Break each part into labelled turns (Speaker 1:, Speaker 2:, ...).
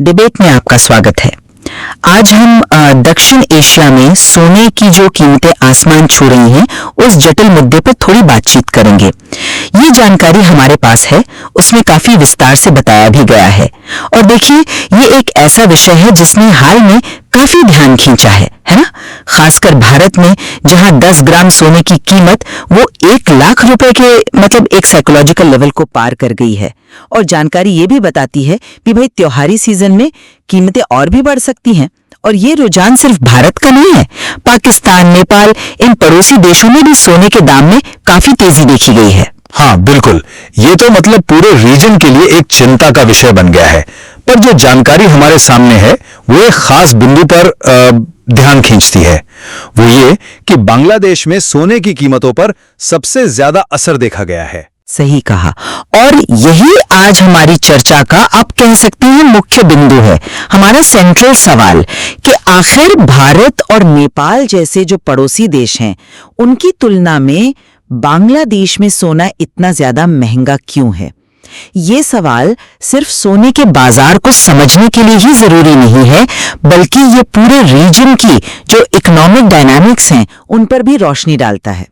Speaker 1: Debate में आपका स्वागत है। आज हम दक्षिण एशिया में सोने की जो कीमतें आसमान छू रही हैं उस जटिल मुद्दे पर थोड़ी बातचीत करेंगे। ये जानकारी हमारे पास है, उसमें काफी विस्तार से बताया भी गया है। और देखिए, ये एक ऐसा विषय है जिसने हाल में काफी ध्यान खींचा है ना? खासकर भारत में, जहां 10 ग्राम सोने की कीमत वो 1 लाख रुपए के मतलब एक साइकोलॉजिकल लेवल को पार कर गई है। और जानकारी ये भी बताती है कि भाई त्योहारी सीजन में कीमतें और भी बढ़ सकती हैं। और ये रुझान सिर्फ भारत का नहीं है, पाकिस्तान, नेपाल, इन पड़ोसी देशों में भी सोने के दाम में काफी तेजी देखी गई है।
Speaker 2: हाँ बिल्कुल, ये तो मतलब पूरे रीजन के लिए एक चिंता का विषय बन गया है। पर जो जानकारी हमारे सामने है वो एक खास बिंदु पर ध्यान खींचती है। वो ये कि बांग्लादेश में सोने की कीमतों पर सबसे ज्यादा असर देखा गया है।
Speaker 1: सही कहा, और यही आज हमारी चर्चा का आप कह सकते हैं मुख्य बिंदु है, हमारा सेंट्रल सवाल कि आखिर भारत और नेपाल जैसे जो पड़ोसी देश हैं उनकी तुलना में बांग्लादेश में सोना इतना ज्यादा महंगा क्यों है। ये सवाल सिर्फ सोने के बाजार को समझने के लिए ही जरूरी नहीं है, बल्कि ये पूरे रीजन की जो इकोनॉमिक डायनामिक्स हैं उन पर भी रोशनी डालता है।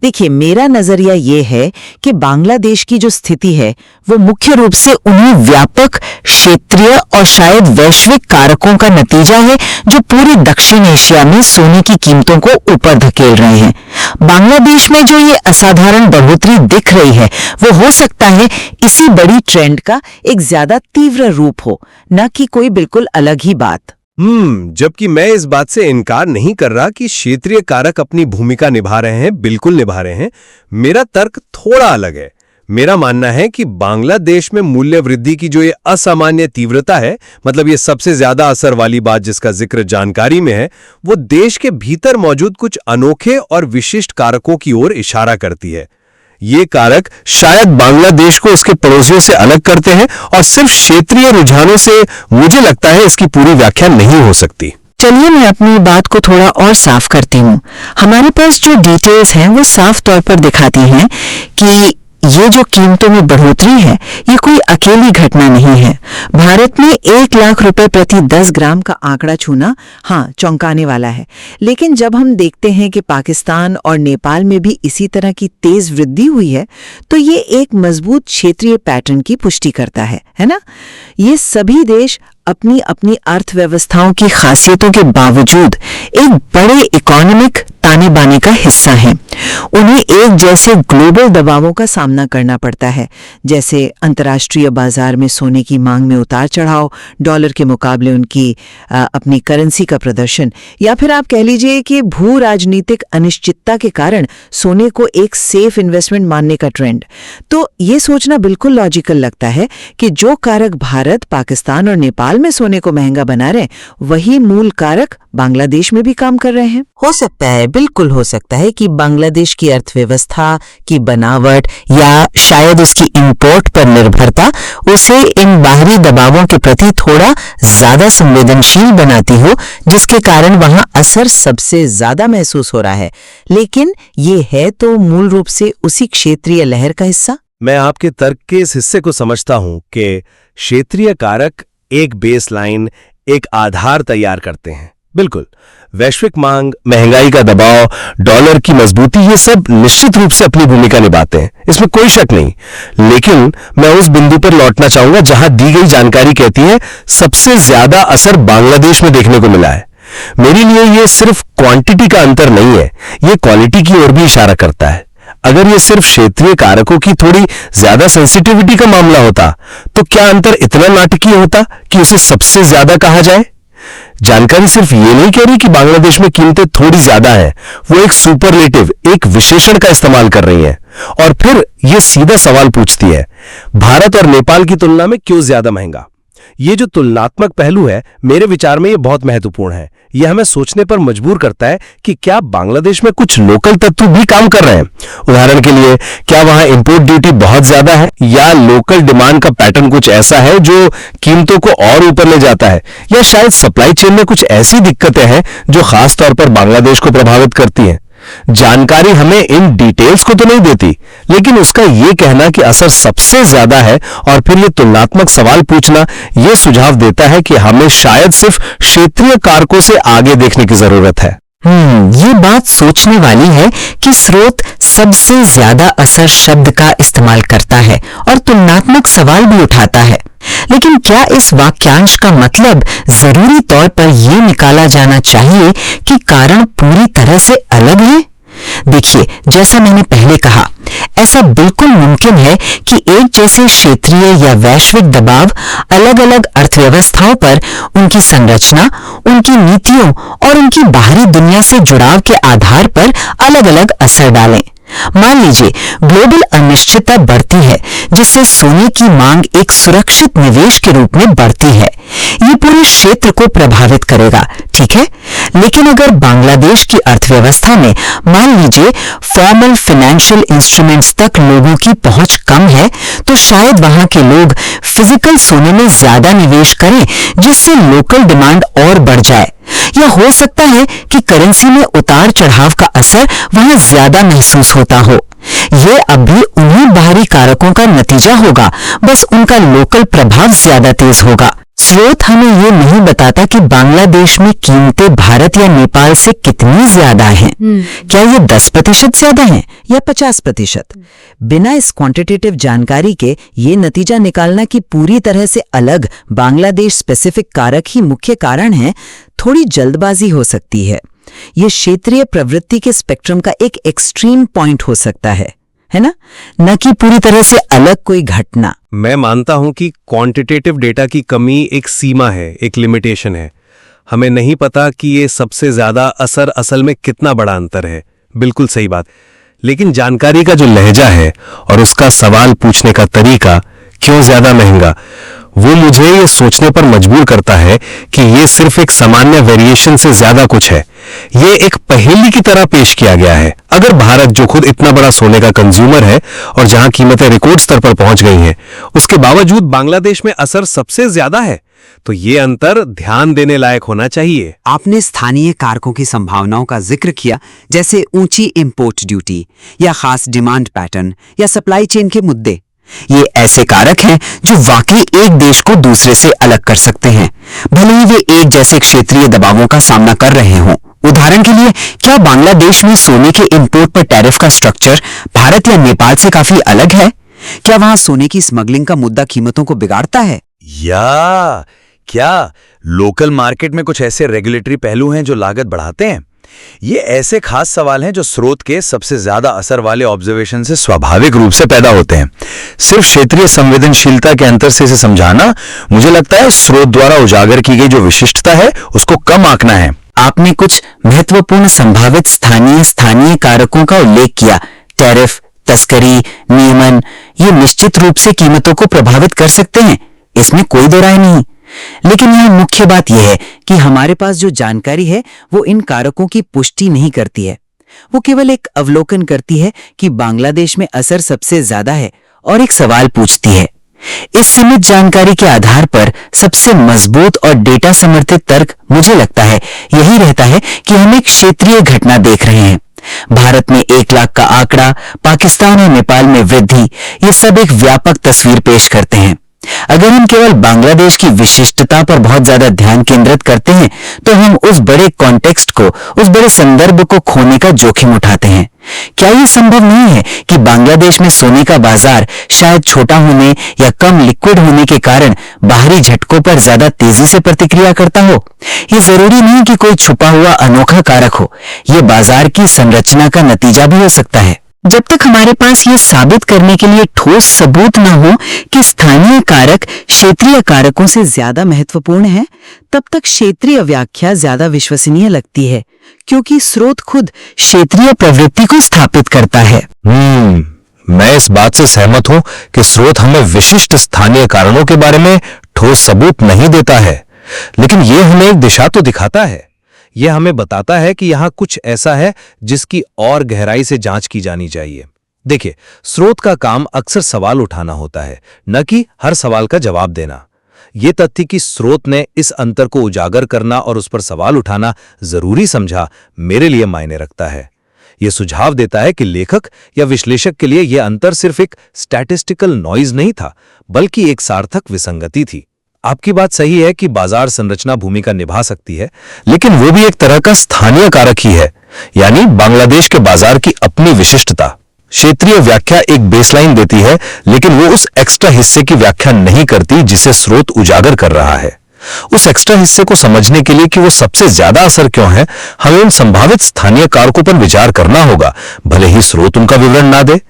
Speaker 1: देखिए, मेरा नजरिया ये है कि बांग्लादेश की जो स्थिति है वो मुख्य रूप से उन्हीं व्यापक क्षेत्रीय और शायद वैश्विक कारकों का नतीजा है जो पूरे दक्षिण एशिया में सोने की कीमतों को ऊपर धकेल रहे हैं। बांग्लादेश में जो ये असाधारण बढ़ोतरी दिख रही है वो हो सकता है इसी बड़ी ट्रेंड का एक ज्यादा तीव्र रूप हो, न कि कोई बिल्कुल अलग ही बात।
Speaker 2: जबकि मैं इस बात से इनकार नहीं कर रहा कि क्षेत्रीय कारक अपनी भूमिका निभा रहे हैं, बिल्कुल निभा रहे हैं। मेरा तर्क थोड़ा अलग है। मेरा मानना है कि बांग्लादेश में मूल्य वृद्धि की जो ये असामान्य तीव्रता है, मतलब ये सबसे ज्यादा असर वाली बात जिसका जिक्र जानकारी में है, वो देश के भीतर मौजूद कुछ अनोखे और विशिष्ट कारकों की ओर इशारा करती है। ये कारक शायद बांग्लादेश को उसके पड़ोसियों से अलग करते हैं और सिर्फ क्षेत्रीय रुझानों से मुझे लगता है इसकी पूरी व्याख्या नहीं हो सकती।
Speaker 1: चलिए मैं अपनी बात को थोड़ा और साफ करती हूँ। हमारे पास जो डिटेल्स हैं वो साफ तौर पर दिखाती हैं कि ये जो कीमतों में बढ़ोतरी है ये कोई अकेली घटना नहीं है। भारत में 1 लाख रुपए प्रति 10 ग्राम का आंकड़ा छूना चौंकाने वाला है, लेकिन जब हम देखते हैं कि पाकिस्तान और नेपाल में भी इसी तरह की तेज वृद्धि हुई है तो ये एक मजबूत क्षेत्रीय पैटर्न की पुष्टि करता है ना? ये सभी देश अपनी अपनी अर्थव्यवस्थाओं की खासियतों के बावजूद एक बड़े इकोनॉमिक ताने बाने का हिस्सा हैं। उन्हें एक जैसे ग्लोबल दबावों का सामना करना पड़ता है, जैसे अंतर्राष्ट्रीय बाजार में सोने की मांग में उतार चढ़ाव, डॉलर के मुकाबले उनकी अपनी करेंसी का प्रदर्शन, या फिर आप कह लीजिए कि भू राजनीतिक अनिश्चितता के कारण सोने को एक सेफ इन्वेस्टमेंट मानने का ट्रेंड। तो ये सोचना बिल्कुल लॉजिकल लगता है कि जो कारक भारत, पाकिस्तान और नेपाल में सोने को महंगा बना रहे वही मूल कारक बांग्लादेश में भी काम कर रहे हैं। हो सकता है, बिल्कुल हो सकता है कि बांग्लादेश की अर्थव्यवस्था की बनावट या शायद उसकी इंपोर्ट पर निर्भरता उसे इन बाहरी दबावों के प्रति थोड़ा ज्यादा संवेदनशील बनाती हो, जिसके कारण वहां असर सबसे ज्यादा महसूस हो रहा है। लेकिन ये है तो मूल रूप से उसी क्षेत्रीय लहर का हिस्सा।
Speaker 2: मैं आपके तर्क के इस हिस्से को समझता हूं कि क्षेत्रीय कारक एक बेसलाइन, एक आधार तैयार करते हैं। बिल्कुल, वैश्विक मांग, महंगाई का दबाव, डॉलर की मजबूती, ये सब निश्चित रूप से अपनी भूमिका निभाते हैं, इसमें कोई शक नहीं। लेकिन मैं उस बिंदु पर लौटना चाहूंगा जहां दी गई जानकारी कहती है सबसे ज्यादा असर बांग्लादेश में देखने को मिला है। मेरे लिए ये सिर्फ क्वांटिटी का अंतर नहीं है, ये क्वालिटी की ओर भी इशारा करता है। अगर ये सिर्फ क्षेत्रीय कारकों की थोड़ी ज्यादा सेंसिटिविटी का मामला होता तो क्या अंतर इतना नाटकीय होता कि उसे सबसे ज्यादा कहा जाए? जानकारी सिर्फ ये नहीं कह रही कि बांग्लादेश में कीमतें थोड़ी ज्यादा हैं, वो एक सुपरलेटिव, एक विशेषण का इस्तेमाल कर रही हैं। और फिर ये सीधा सवाल पूछती है, भारत और नेपाल की तुलना में क्यों ज्यादा महंगा? ये जो तुलनात्मक पहलू है, मेरे विचार में ये बहुत महत्वपूर्ण है। यह हमें सोचने पर मजबूर करता है कि क्या बांग्लादेश में कुछ लोकल तत्व भी काम कर रहे हैं। उदाहरण के लिए, क्या वहां इंपोर्ट ड्यूटी बहुत ज्यादा है, या लोकल डिमांड का पैटर्न कुछ ऐसा है जो कीमतों को और ऊपर ले जाता है, या शायद सप्लाई चेन में कुछ ऐसी दिक्कतें हैं जो खास तौर पर बांग्लादेश को प्रभावित करती हैं। जानकारी हमें इन डिटेल्स को तो नहीं देती, लेकिन उसका ये कहना कि असर सबसे ज्यादा है और फिर ये तुलनात्मक सवाल पूछना ये सुझाव देता है कि हमें शायद सिर्फ क्षेत्रीय कारकों से आगे देखने की जरूरत है।
Speaker 1: ये बात सोचने वाली है कि स्रोत सबसे ज्यादा असर शब्द का इस्तेमाल करता है और तुलनात्मक सवाल भी उठाता है। लेकिन क्या इस वाक्यांश का मतलब जरूरी तौर पर यह निकाला जाना चाहिए कि कारण पूरी तरह से अलग है? देखिए, जैसा मैंने पहले कहा, ऐसा बिल्कुल मुमकिन है कि एक जैसे क्षेत्रीय या वैश्विक दबाव अलग अलग अर्थव्यवस्थाओं पर उनकी संरचना, उनकी नीतियों और उनकी बाहरी दुनिया से जुड़ाव के आधार पर अलग अलग असर डालें। मान लीजिए ग्लोबल अनिश्चितता बढ़ती है, जिससे सोने की मांग एक सुरक्षित निवेश के रूप में बढ़ती है। ये पूरे क्षेत्र को प्रभावित करेगा, ठीक है। लेकिन अगर बांग्लादेश की अर्थव्यवस्था में मान लीजिए फॉर्मल फाइनेंशियल इंस्ट्रूमेंट्स तक लोगों की पहुंच कम है, तो शायद वहां के लोग फिजिकल सोने में ज्यादा निवेश करें, जिससे लोकल डिमांड और बढ़ जाए। या हो सकता है कि करेंसी में उतार चढ़ाव का असर वहां ज्यादा महसूस होता हो। यह अब भी उन्हीं बाहरी कारकों का नतीजा होगा, बस उनका लोकल प्रभाव ज्यादा तेज होगा। स्रोत हमें ये नहीं बताता कि बांग्लादेश में कीमतें भारत या नेपाल से कितनी ज्यादा हैं। क्या ये 10% ज्यादा हैं या 50%? बिना इस क्वांटिटेटिव जानकारी के ये नतीजा निकालना कि पूरी तरह से अलग बांग्लादेश स्पेसिफिक कारक ही मुख्य कारण है, थोड़ी जल्दबाजी हो सकती है। ये क्षेत्रीय प्रवृत्ति के स्पेक्ट्रम का एक एक्सट्रीम पॉइंट हो सकता है ना? न कि पूरी तरह से अलग कोई घटना।
Speaker 2: मैं मानता हूं कि क्वांटिटेटिव डेटा की कमी एक सीमा है, एक लिमिटेशन है। हमें नहीं पता कि ये सबसे ज्यादा असर असल में कितना बड़ा अंतर है। बिल्कुल सही बात। लेकिन जानकारी का जो लहजा है और उसका सवाल पूछने का तरीका क्यों ज्यादा महंगा, वो मुझे ये सोचने पर मजबूर करता है कि ये सिर्फ एक सामान्य वेरिएशन से ज्यादा कुछ है। ये एक पहेली की तरह पेश किया गया है। अगर भारत, जो खुद इतना बड़ा सोने का कंज्यूमर है और जहां कीमतें रिकॉर्ड स्तर पर पहुंच गई हैं, उसके बावजूद बांग्लादेश में असर सबसे ज्यादा है, तो ये अंतर ध्यान देने लायक होना चाहिए।
Speaker 3: आपने स्थानीय कारकों की संभावनाओं का जिक्र किया, जैसे ऊंची इंपोर्ट ड्यूटी या खास डिमांड पैटर्न या सप्लाई चेन के मुद्दे।
Speaker 1: ये ऐसे कारक हैं जो वाकई एक देश को दूसरे से अलग कर सकते हैं, भले ही वे एक जैसे क्षेत्रीय दबावों का सामना कर रहे हों। उदाहरण के लिए, क्या बांग्लादेश में सोने के इंपोर्ट पर टैरिफ का स्ट्रक्चर भारत या नेपाल से काफी अलग है?
Speaker 3: क्या वहां सोने की स्मगलिंग का मुद्दा कीमतों को बिगाड़ता है?
Speaker 4: या क्या लोकल मार्केट में कुछ ऐसे रेगुलेटरी पहलू हैं जो लागत बढ़ाते हैं? ये ऐसे खास सवाल हैं जो स्रोत के सबसे ज्यादा असर वाले ऑब्जर्वेशन से स्वाभाविक रूप से पैदा होते हैं। सिर्फ क्षेत्रीय संवेदनशीलता के अंतर से इसे समझाना, मुझे लगता है स्रोत द्वारा उजागर की गई जो विशिष्टता है उसको कम आंकना है।
Speaker 1: आपने कुछ महत्वपूर्ण संभावित स्थानीय कारकों का उल्लेख किया। टैरिफ, तस्करी, नियमन, ये निश्चित रूप से कीमतों को प्रभावित कर सकते हैं, इसमें कोई दो राय नहीं। लेकिन यह मुख्य बात यह है कि हमारे पास जो जानकारी है वो इन कारकों की पुष्टि नहीं करती है। वो केवल एक अवलोकन करती है कि बांग्लादेश में असर सबसे ज्यादा है और एक सवाल पूछती है। इस सीमित जानकारी के आधार पर सबसे मजबूत और डेटा समर्थित तर्क, मुझे लगता है, यही रहता है कि हम एक क्षेत्रीय घटना देख रहे हैं। भारत में 1 लाख का आंकड़ा, पाकिस्तान और नेपाल में वृद्धि, ये सब एक व्यापक तस्वीर पेश करते हैं। अगर हम केवल बांग्लादेश की विशिष्टता पर बहुत ज्यादा ध्यान केंद्रित करते हैं, तो हम उस बड़े कॉन्टेक्स्ट को, उस बड़े संदर्भ को खोने का जोखिम उठाते हैं। क्या यह संभव नहीं है कि बांग्लादेश में सोने का बाजार शायद छोटा होने या कम लिक्विड होने के कारण बाहरी झटकों पर ज्यादा तेजी से प्रतिक्रिया करता हो? यह जरूरी नहीं कि कोई छुपा हुआ अनोखा कारक हो, यह बाजार की संरचना का नतीजा भी हो सकता है। जब तक हमारे पास ये साबित करने के लिए ठोस सबूत न हो कि स्थानीय कारक क्षेत्रीय कारकों से ज्यादा महत्वपूर्ण है, तब तक क्षेत्रीय व्याख्या ज्यादा विश्वसनीय लगती है, क्योंकि स्रोत खुद क्षेत्रीय प्रवृत्ति को स्थापित करता है।
Speaker 2: मैं इस बात से सहमत हूं कि स्रोत हमें विशिष्ट स्थानीय कारणों के बारे में ठोस सबूत नहीं देता है, लेकिन ये हमें एक दिशा तो दिखाता है। यह हमें बताता है कि यहां कुछ ऐसा है जिसकी और गहराई से जांच की जानी चाहिए। देखिए, स्रोत का काम अक्सर सवाल उठाना होता है, न कि हर सवाल का जवाब देना। यह तथ्य कि स्रोत ने इस अंतर को उजागर करना और उस पर सवाल उठाना जरूरी समझा, मेरे लिए मायने रखता है। ये सुझाव देता है कि लेखक या विश्लेषक के लिए यह अंतर सिर्फ एक स्टैटिस्टिकल नॉइज नहीं था, बल्कि एक सार्थक विसंगति थी। आपकी बात सही है कि बाजार संरचना भूमिका निभा सकती है, लेकिन वो भी एक तरह का स्थानीय कारक ही है, यानी बांग्लादेश के बाजार की अपनी विशिष्टता। क्षेत्रीय व्याख्या एक बेसलाइन देती है, लेकिन वो उस एक्स्ट्रा हिस्से की व्याख्या नहीं करती जिसे स्रोत उजागर कर रहा है। उस एक्स्ट्रा हिस्से को समझने के लिए कि वो सबसे ज्यादा असर क्यों है, हमें उन संभावित स्थानीय कारकों पर विचार करना होगा, भले ही स्रोत उनका विवरण ना दे।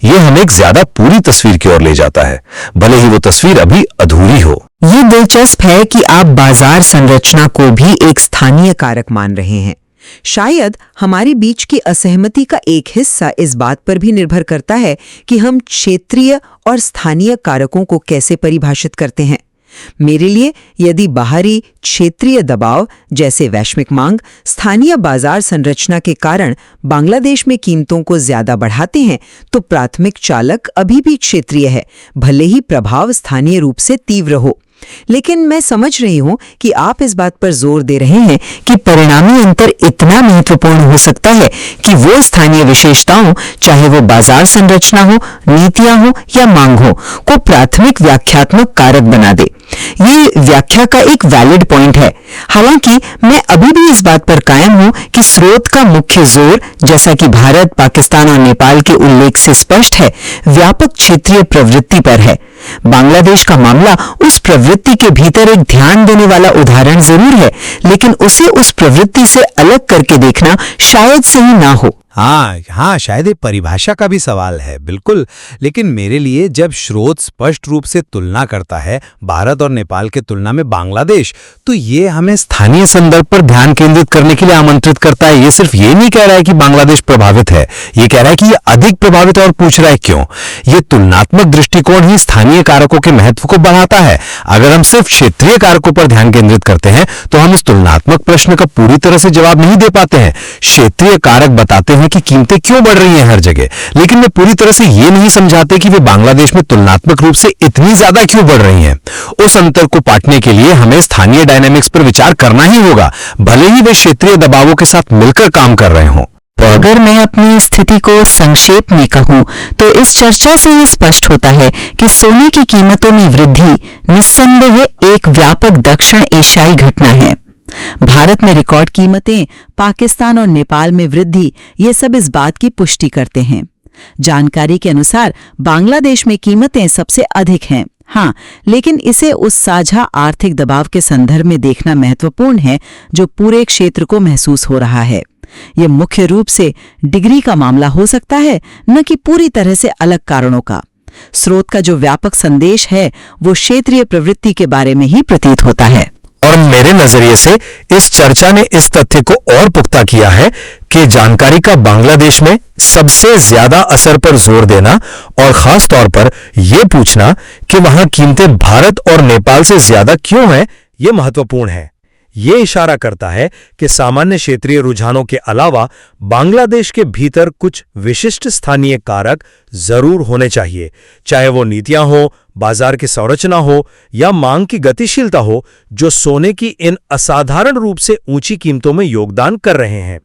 Speaker 2: ये हमें एक ज्यादा पूरी तस्वीर की ओर ले जाता है, भले ही वो तस्वीर अभी अधूरी हो।
Speaker 1: ये दिलचस्प है कि आप बाजार संरचना को भी एक
Speaker 3: स्थानीय कारक मान रहे हैं। शायद हमारे बीच की असहमति का एक हिस्सा इस बात पर भी निर्भर करता है कि हम क्षेत्रीय और स्थानीय कारकों को कैसे परिभाषित करते हैं। मेरे लिए यदि बाहरी क्षेत्रीय दबाव जैसे वैश्विक मांग स्थानीय बाजार संरचना के कारण बांग्लादेश में कीमतों को ज्यादा बढ़ाते हैं, तो प्राथमिक चालक अभी भी क्षेत्रीय है, भले ही प्रभाव स्थानीय रूप से तीव्र हो। लेकिन मैं समझ रही हूं कि आप इस बात पर जोर दे रहे हैं
Speaker 1: कि परिणामी अंतर इतना महत्वपूर्ण हो सकता है कि वो स्थानीय विशेषताओं, चाहे वो बाजार संरचना हो, नीतियां हो या मांग हो, को प्राथमिक व्याख्यात्मक कारक बना दे। ये व्याख्या का एक वैलिड पॉइंट है। हालांकि मैं अभी भी इस बात पर कायम हूं कि स्रोत का मुख्य जोर, जैसा कि भारत, पाकिस्तान और नेपाल के उल्लेख से स्पष्ट है, व्यापक क्षेत्रीय प्रवृत्ति पर है। बांग्लादेश का मामला उस प्रवृत्ति के भीतर एक ध्यान देने वाला उदाहरण जरूर है, लेकिन उसे उस प्रवृत्ति से अलग करके देखना शायद सही ना हो।
Speaker 4: हाँ, शायद ये परिभाषा का भी सवाल है, बिल्कुल। लेकिन मेरे लिए जब स्रोत स्पष्ट रूप से तुलना करता है भारत और नेपाल के तुलना में बांग्लादेश, तो ये हमें
Speaker 2: स्थानीय संदर्भ पर ध्यान केंद्रित करने के लिए आमंत्रित करता है। ये सिर्फ ये नहीं कह रहा है कि बांग्लादेश प्रभावित है, ये कह रहा है कि ये अधिक प्रभावित है और पूछ रहा है क्यों। ये तुलनात्मक दृष्टिकोण ही स्थानीय कारकों के महत्व को बढ़ाता है। अगर हम सिर्फ क्षेत्रीय कारकों पर ध्यान केंद्रित करते हैं तो हम इस तुलनात्मक प्रश्न का पूरी तरह से जवाब नहीं दे पाते हैं। क्षेत्रीय कारक बताते हैं कि कीमतें क्यों बढ़ रही हैं हर जगह, लेकिन वे पूरी तरह से ये नहीं समझाते कि वे बांग्लादेश में तुलनात्मक रूप से इतनी ज्यादा क्यों बढ़ रही हैं। उस अंतर को पाटने के लिए हमें स्थानीय डायनामिक्स पर विचार करना ही होगा, भले ही वे क्षेत्रीय दबावों के साथ मिलकर काम कर रहे हों।
Speaker 1: तो अगर मैं अपनी स्थिति को संक्षेप में कहूं, तो इस चर्चा से ये स्पष्ट होता है कि सोने की कीमतों में वृद्धि निस्संदेह एक व्यापक दक्षिण एशियाई घटना है। भारत में रिकॉर्ड कीमतें, पाकिस्तान और नेपाल में वृद्धि, ये सब इस बात की पुष्टि करते हैं। जानकारी के अनुसार बांग्लादेश में कीमतें सबसे अधिक हैं। हाँ, लेकिन इसे उस साझा आर्थिक दबाव के संदर्भ में देखना महत्वपूर्ण है जो पूरे क्षेत्र को महसूस हो रहा है। यह मुख्य रूप से डिग्री का मामला हो सकता है, न कि पूरी तरह से अलग कारणों का। स्रोत का जो व्यापक संदेश है वो क्षेत्रीय प्रवृत्ति के बारे में ही प्रतीत होता है।
Speaker 2: और मेरे नजरिए से इस चर्चा ने इस तथ्य को और पुख्ता किया है कि जानकारी का बांग्लादेश में सबसे ज्यादा असर पर जोर देना और खास तौर पर यह पूछना कि वहां कीमतें भारत और नेपाल से ज्यादा क्यों हैं, यह महत्वपूर्ण है। ये इशारा करता है कि सामान्य क्षेत्रीय रुझानों के अलावा बांग्लादेश के भीतर कुछ विशिष्ट स्थानीय कारक जरूर होने चाहिए, चाहे वो नीतियां हो, बाजार की संरचना हो या मांग की गतिशीलता हो, जो सोने की इन असाधारण रूप से ऊंची कीमतों में योगदान कर रहे हैं।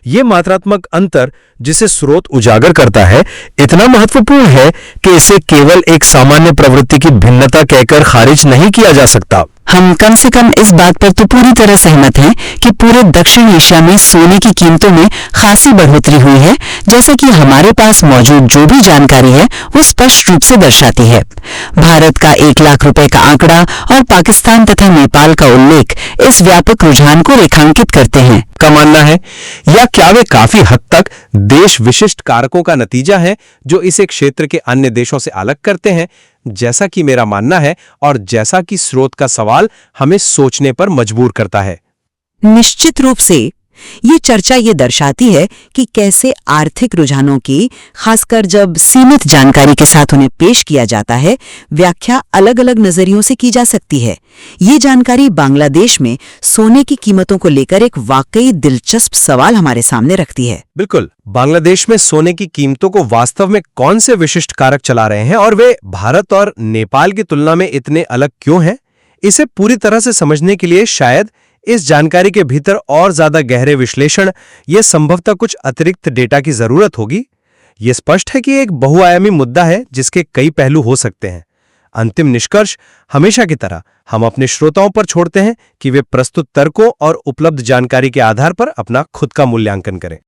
Speaker 2: ये मात्रात्मक अंतर जिसे स्रोत उजागर करता है इतना महत्वपूर्ण है कि इसे केवल एक सामान्य प्रवृत्ति की भिन्नता कहकर खारिज नहीं किया जा सकता।
Speaker 1: हम कम से कम इस बात पर तो पूरी तरह सहमत हैं कि पूरे दक्षिण एशिया में सोने की कीमतों में खासी बढ़ोतरी हुई है, जैसा कि हमारे पास मौजूद जो भी जानकारी है वो स्पष्ट रूप से दर्शाती है। भारत का 1 लाख रुपए का आंकड़ा और पाकिस्तान तथा नेपाल का उल्लेख इस व्यापक रुझान को रेखांकित करते हैं।
Speaker 2: का मानना है, या क्या वे काफी हद तक देश विशिष्ट कारकों का नतीजा है जो इसे क्षेत्र के अन्य देशों से अलग करते हैं, जैसा कि मेरा मानना है और जैसा कि स्रोत का सवाल हमें सोचने पर मजबूर करता है।
Speaker 3: निश्चित रूप से ये चर्चा ये दर्शाती है कि कैसे आर्थिक रुझानों की, खासकर जब सीमित जानकारी के साथ उन्हें पेश किया जाता है, व्याख्या अलग अलग नजरियों से की जा सकती है। ये जानकारी बांग्लादेश में सोने की कीमतों को लेकर एक वाकई दिलचस्प सवाल हमारे सामने रखती है।
Speaker 2: बिल्कुल, बांग्लादेश में सोने की कीमतों को वास्तव में कौन से विशिष्ट कारक चला रहे हैं और वे भारत और नेपाल की तुलना में इतने अलग क्यों हैं? इसे पूरी तरह से समझने के लिए शायद इस जानकारी के भीतर और ज्यादा गहरे विश्लेषण ये संभवतः कुछ अतिरिक्त डेटा की जरूरत होगी। ये स्पष्ट है कि एक बहुआयामी मुद्दा है जिसके कई पहलू हो सकते हैं। अंतिम निष्कर्ष हमेशा की तरह हम अपने श्रोताओं पर छोड़ते हैं कि वे प्रस्तुत तर्कों और उपलब्ध जानकारी के आधार पर अपना खुद का मूल्यांकन करें।